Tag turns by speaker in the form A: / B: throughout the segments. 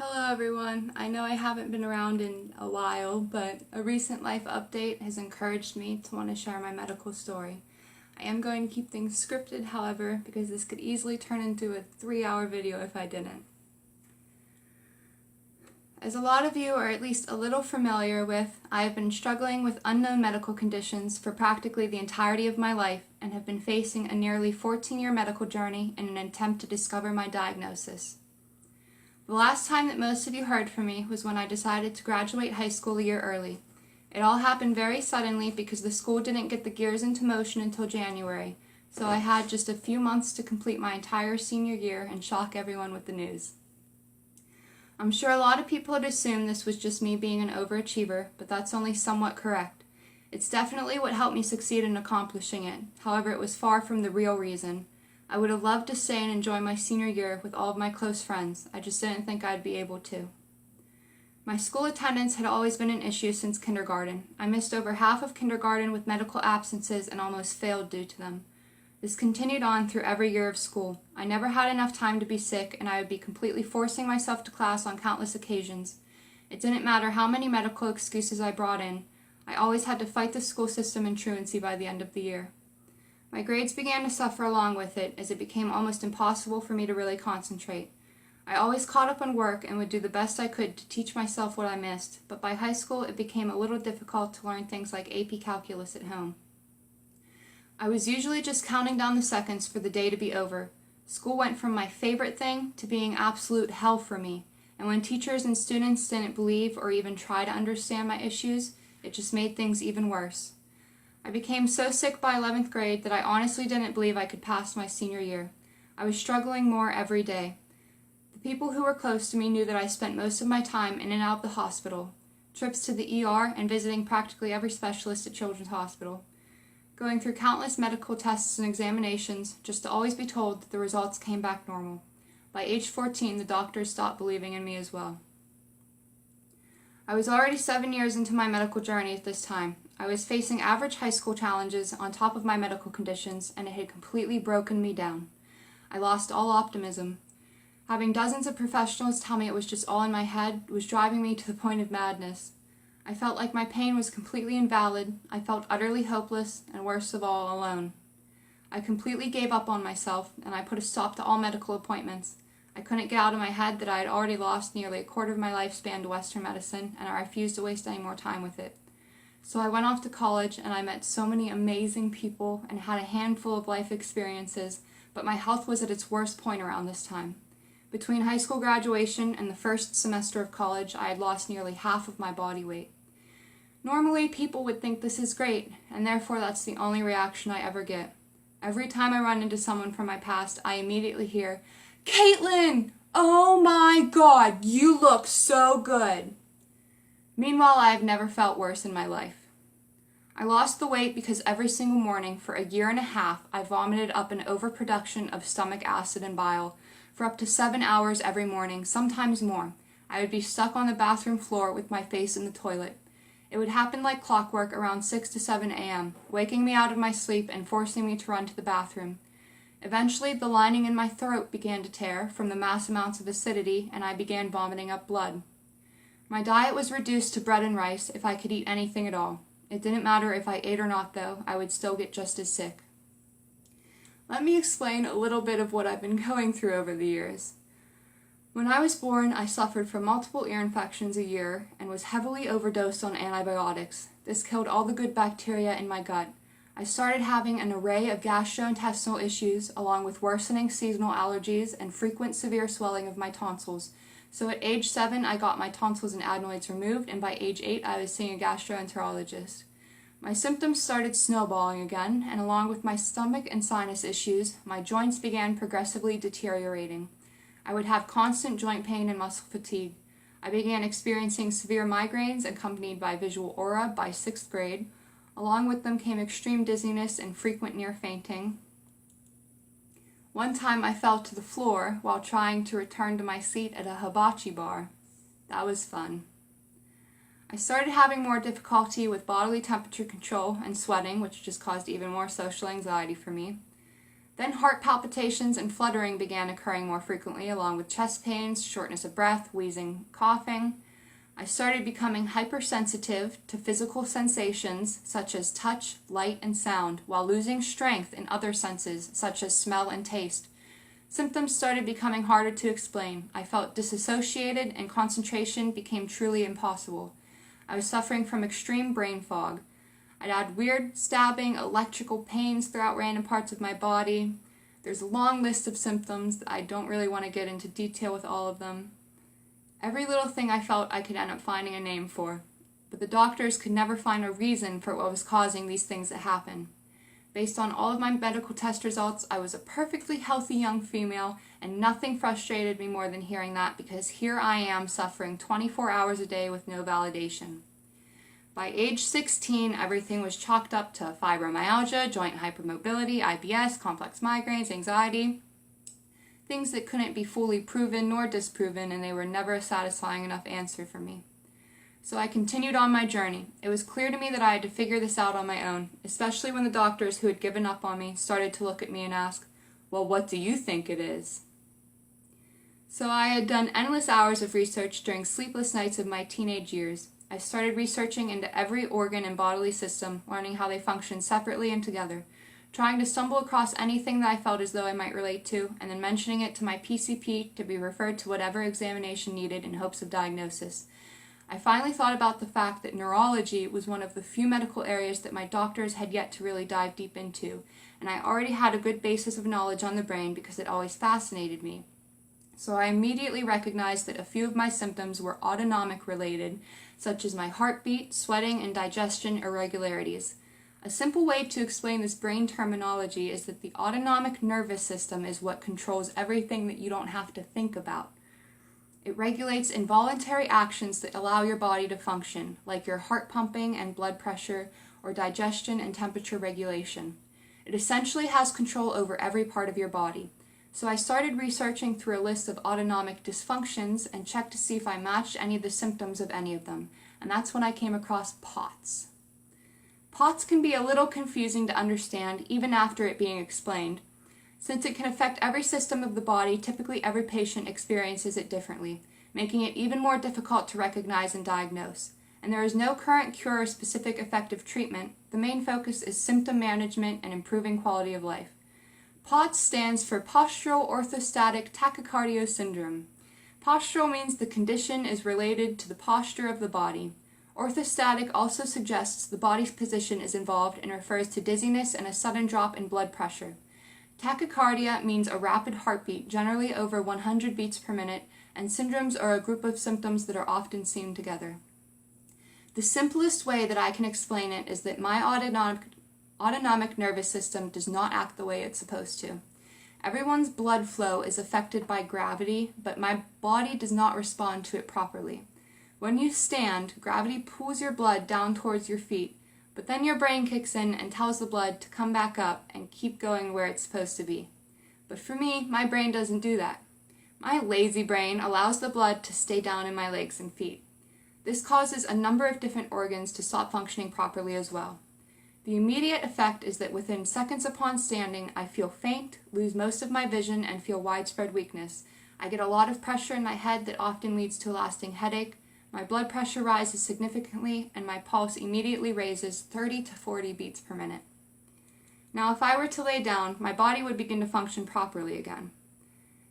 A: Hello everyone. I know I haven't been around in a while, but a recent life update has encouraged me to want to share my medical story. I am going to keep things scripted, however, because this could easily turn into a 3-hour video if I didn't. As a lot of you are at least a little familiar with, I have been struggling with unknown medical conditions for practically the entirety of my life and have been facing a nearly 14-year medical journey in an attempt to discover my diagnosis. The last time that most of you heard from me was when I decided to graduate high school a year early. It all happened very suddenly because the school didn't get the gears into motion until January, so I had just a few months to complete my entire senior year and shock everyone with the news. I'm sure a lot of people had assumed this was just me being an overachiever, but that's only somewhat correct. It's definitely what helped me succeed in accomplishing it. However, it was far from the real reason. I would have loved to stay and enjoy my senior year with all of my close friends. I just didn't think I'd be able to. My school attendance had always been an issue since kindergarten. I missed over half of kindergarten with medical absences and almost failed due to them. This continued on through every year of school. I never had enough time to be sick, and I would be completely forcing myself to class on countless occasions. It didn't matter how many medical excuses I brought in. I always had to fight the school system and truancy by the end of the year. My grades began to suffer along with it, as it became almost impossible for me to really concentrate. I always caught up on work and would do the best I could to teach myself what I missed, but by high school it became a little difficult to learn things like AP calculus at home. I was usually just counting down the seconds for the day to be over. School went from my favorite thing to being absolute hell for me, and when teachers and students didn't believe or even try to understand my issues, it just made things even worse. I became so sick by 11th grade that I honestly didn't believe I could pass my senior year. I was struggling more every day. The people who were close to me knew that I spent most of my time in and out of the hospital, trips to the ER and visiting practically every specialist at Children's Hospital, going through countless medical tests and examinations just to always be told that the results came back normal. By age 14, the doctors stopped believing in me as well. I was already 7 years into my medical journey at this time. I was facing average high school challenges on top of my medical conditions, and it had completely broken me down. I lost all optimism. Having dozens of professionals tell me it was just all in my head was driving me to the point of madness. I felt like my pain was completely invalid. I felt utterly hopeless, and worst of all, alone. I completely gave up on myself, and I put a stop to all medical appointments. I couldn't get out of my head that I had already lost nearly a quarter of my lifespan to Western medicine, and I refused to waste any more time with it. So I went off to college, and I met so many amazing people and had a handful of life experiences, but my health was at its worst point around this time. Between high school graduation and the first semester of college, I had lost nearly half of my body weight. Normally, people would think this is great, and therefore that's the only reaction I ever get. Every time I run into someone from my past, I immediately hear, "Caitlin! Oh my God, you look so good!" Meanwhile, I have never felt worse in my life. I lost the weight because every single morning for a year and a half, I vomited up an overproduction of stomach acid and bile for up to 7 hours every morning, sometimes more. I would be stuck on the bathroom floor with my face in the toilet. It would happen like clockwork around 6 to 7 a.m., waking me out of my sleep and forcing me to run to the bathroom. Eventually, the lining in my throat began to tear from the mass amounts of acidity, and I began vomiting up blood. My diet was reduced to bread and rice if I could eat anything at all. It didn't matter if I ate or not, though, I would still get just as sick. Let me explain a little bit of what I've been going through over the years. When I was born, I suffered from multiple ear infections a year and was heavily overdosed on antibiotics. This killed all the good bacteria in my gut. I started having an array of gastrointestinal issues, along with worsening seasonal allergies and frequent severe swelling of my tonsils. So at age 7, I got my tonsils and adenoids removed, and by age 8, I was seeing a gastroenterologist. My symptoms started snowballing again, and along with my stomach and sinus issues, my joints began progressively deteriorating. I would have constant joint pain and muscle fatigue. I began experiencing severe migraines accompanied by visual aura by 6th grade. Along with them came extreme dizziness and frequent near fainting. One time I fell to the floor while trying to return to my seat at a hibachi bar. That was fun. I started having more difficulty with bodily temperature control and sweating, which just caused even more social anxiety for me. Then heart palpitations and fluttering began occurring more frequently, along with chest pains, shortness of breath, wheezing, coughing. I started becoming hypersensitive to physical sensations such as touch, light, and sound, while losing strength in other senses such as smell and taste. Symptoms started becoming harder to explain. I felt disassociated and concentration became truly impossible. I was suffering from extreme brain fog. I'd had weird stabbing, electrical pains throughout random parts of my body. There's a long list of symptoms. I don't really want to get into detail with all of them. Every little thing I felt I could end up finding a name for, but the doctors could never find a reason for what was causing these things to happen. Based on all of my medical test results, I was a perfectly healthy young female, and nothing frustrated me more than hearing that, because here I am suffering 24 hours a day with no validation. By age 16, everything was chalked up to fibromyalgia, joint hypermobility, IBS, complex migraines, anxiety, things that couldn't be fully proven nor disproven, and they were never a satisfying enough answer for me. So I continued on my journey. It was clear to me that I had to figure this out on my own, especially when the doctors who had given up on me started to look at me and ask, "Well, what do you think it is?" So I had done endless hours of research during sleepless nights of my teenage years. I started researching into every organ and bodily system, learning how they function separately and together, trying to stumble across anything that I felt as though I might relate to, and then mentioning it to my PCP to be referred to whatever examination needed in hopes of diagnosis. I finally thought about the fact that neurology was one of the few medical areas that my doctors had yet to really dive deep into, and I already had a good basis of knowledge on the brain because it always fascinated me. So I immediately recognized that a few of my symptoms were autonomic related, such as my heartbeat, sweating, and digestion irregularities. A simple way to explain this brain terminology is that the autonomic nervous system is what controls everything that you don't have to think about. It regulates involuntary actions that allow your body to function, like your heart pumping and blood pressure, or digestion and temperature regulation. It essentially has control over every part of your body. So I started researching through a list of autonomic dysfunctions and checked to see if I matched any of the symptoms of any of them, and that's when I came across POTS. POTS can be a little confusing to understand even after it being explained. Since it can affect every system of the body, typically every patient experiences it differently, making it even more difficult to recognize and diagnose. And there is no current cure or specific effective treatment. The main focus is symptom management and improving quality of life. POTS stands for Postural Orthostatic Tachycardia Syndrome. Postural means the condition is related to the posture of the body. Orthostatic also suggests the body's position is involved and refers to dizziness and a sudden drop in blood pressure. Tachycardia means a rapid heartbeat, generally over 100 beats per minute, and syndromes are a group of symptoms that are often seen together. The simplest way that I can explain it is that my autonomic nervous system does not act the way it's supposed to. Everyone's blood flow is affected by gravity, but my body does not respond to it properly. When you stand, gravity pulls your blood down towards your feet, but then your brain kicks in and tells the blood to come back up and keep going where it's supposed to be. But for me, my brain doesn't do that. My lazy brain allows the blood to stay down in my legs and feet. This causes a number of different organs to stop functioning properly as well. The immediate effect is that within seconds upon standing, I feel faint, lose most of my vision, and feel widespread weakness. I get a lot of pressure in my head that often leads to a lasting headache. My blood pressure rises significantly, and my pulse immediately raises 30 to 40 beats per minute. Now, if I were to lay down, my body would begin to function properly again.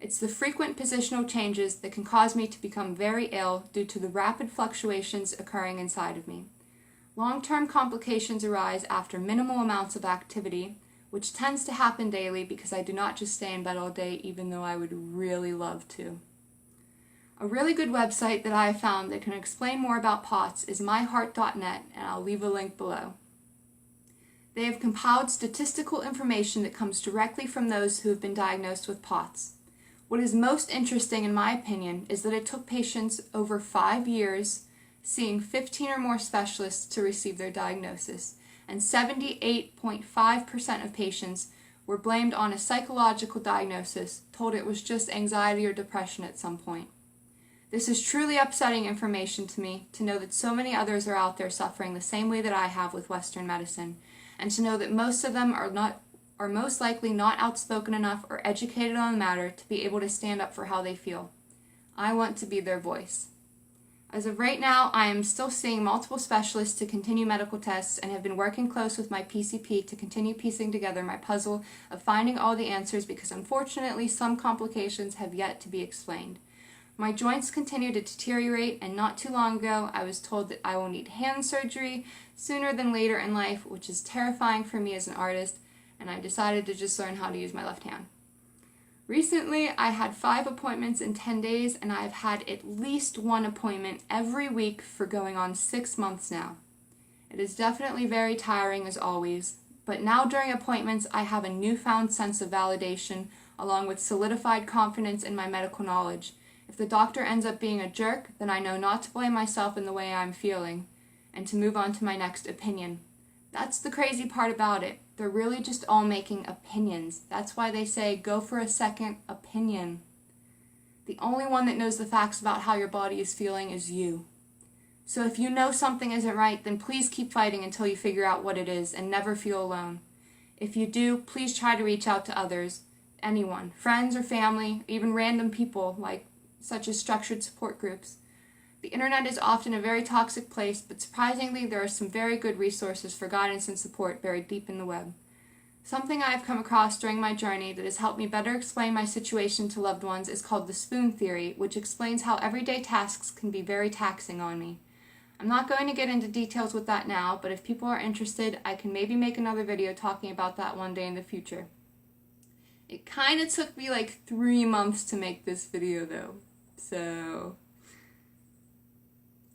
A: It's the frequent positional changes that can cause me to become very ill due to the rapid fluctuations occurring inside of me. Long-term complications arise after minimal amounts of activity, which tends to happen daily because I do not just stay in bed all day, even though I would really love to. A really good website that I have found that can explain more about POTS is myheart.net, and I'll leave a link below. They have compiled statistical information that comes directly from those who have been diagnosed with POTS. What is most interesting, in my opinion, is that it took patients over 5 years, seeing 15 or more specialists to receive their diagnosis, and 78.5% of patients were blamed on a psychological diagnosis, told it was just anxiety or depression at some point. This is truly upsetting information to me, to know that so many others are out there suffering the same way that I have with Western medicine, and to know that most of them are not are most likely not outspoken enough or educated on the matter to be able to stand up for how they feel. I want to be their voice. As of right now, I am still seeing multiple specialists to continue medical tests and have been working close with my PCP to continue piecing together my puzzle of finding all the answers because unfortunately some complications have yet to be explained. My joints continue to deteriorate, and not too long ago I was told that I will need hand surgery sooner than later in life, which is terrifying for me as an artist, and I decided to just learn how to use my left hand. Recently, I had 5 appointments in 10 days, and I've had at least 1 appointment every week for going on 6 months now. It is definitely very tiring as always, but now during appointments I have a newfound sense of validation along with solidified confidence in my medical knowledge. If the doctor ends up being a jerk, then I know not to blame myself in the way I'm feeling, and to move on to my next opinion. That's the crazy part about it. They're really just all making opinions. That's why they say, go for a second opinion. The only one that knows the facts about how your body is feeling is you. So if you know something isn't right, then please keep fighting until you figure out what it is and never feel alone. If you do, please try to reach out to others, anyone, friends or family, even random people, such as structured support groups. The internet is often a very toxic place, but surprisingly there are some very good resources for guidance and support buried deep in the web. Something I have come across during my journey that has helped me better explain my situation to loved ones is called the spoon theory, which explains how everyday tasks can be very taxing on me. I'm not going to get into details with that now, but if people are interested, I can maybe make another video talking about that one day in the future. It kind of took me 3 months to make this video though, so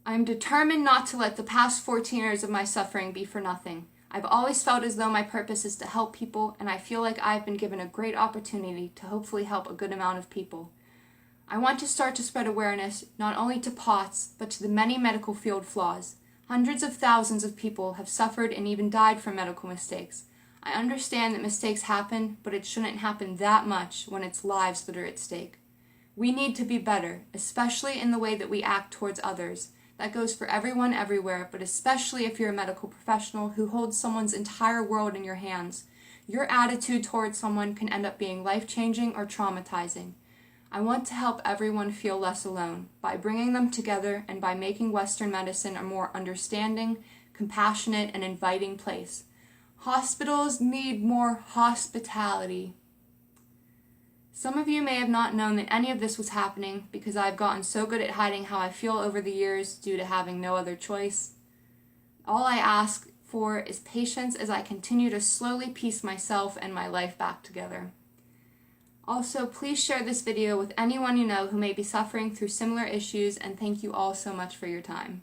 A: I'm determined not to let the past 14 years of my suffering be for nothing. I've always felt as though my purpose is to help people, and I feel like I've been given a great opportunity to hopefully help a good amount of people. I want to start to spread awareness, not only to POTS, but to the many medical field flaws. Hundreds of thousands of people have suffered and even died from medical mistakes. I understand that mistakes happen, but it shouldn't happen that much when it's lives that are at stake. We need to be better, especially in the way that we act towards others. That goes for everyone everywhere, but especially if you're a medical professional who holds someone's entire world in your hands. Your attitude towards someone can end up being life-changing or traumatizing. I want to help everyone feel less alone by bringing them together and by making Western medicine a more understanding, compassionate, and inviting place. Hospitals need more hospitality. Some of you may have not known that any of this was happening because I've gotten so good at hiding how I feel over the years due to having no other choice. All I ask for is patience as I continue to slowly piece myself and my life back together. Also, please share this video with anyone you know who may be suffering through similar issues, and thank you all so much for your time.